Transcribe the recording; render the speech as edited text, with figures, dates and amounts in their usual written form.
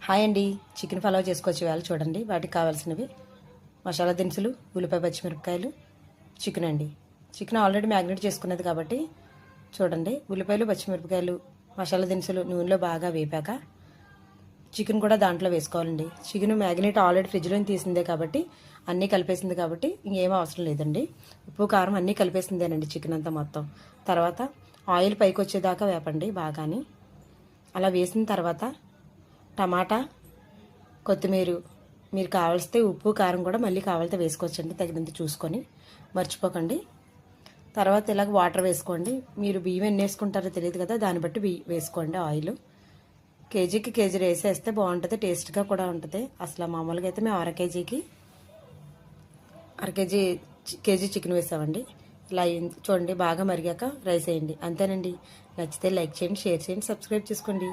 Hi అండి, chicken pulao చేసుకోవచ్చు ఇవాళ. చూడండి వాటికి కావాల్సినవి: మసాలా దినుసులు, ఉల్లిపాయ, పచ్చిమిరపకాయలు, చికెన్ అండి. చికెన్ ఆల్రెడీ మ్యాగ్నేట్ చేసుకున్నది కాబట్టి చూడండి. ఉల్లిపాయలు, పచ్చిమిరపకాయలు, మసాలా దినుసులు నూనెలో బాగా వేపాక చికెన్ కూడా దాంట్లో వేసుకోవాలండి. చికెన్ మ్యాగ్నేట్ ఆల్రెడీ ఫ్రిడ్జ్లో తీసిందే కాబట్టి అన్నీ కలిపేసింది కాబట్టి ఇంకేం అవసరం లేదండి. ఉప్పు కారం అన్నీ కలిపేసిందేనండి చికెన్ అంతా మొత్తం. తర్వాత ఆయిల్ పైకి వచ్చేదాకా వేపండి బాగాని. అలా వేసిన తర్వాత టమాటా, కొత్తిమీర, మీరు కావాల్సితే ఉప్పు కారం కూడా మళ్ళీ కావాలితే వేసుకోవచ్చండి, తగినంత చూసుకొని. మర్చిపోకండి. తర్వాత ఇలాగ వాటర్ వేసుకోండి. మీరు బియ్యం ఎన్ని వేసుకుంటారో తెలియదు కదా, దాన్ని బట్టి వేసుకోండి. ఆయిల్ కేజీకి కేజీ వేసేస్తే బాగుంటుంది, టేస్ట్గా కూడా ఉంటుంది. అసలు మామూలుగా అయితే మేము అర కేజీ చికెన్ వేసామండి. ఇలా చూడండి, బాగా మరిగాక రైస్ వేయండి. అంతేనండి. నచ్చితే లైక్ చేయండి, షేర్ చేయండి, సబ్స్క్రైబ్ చేసుకోండి.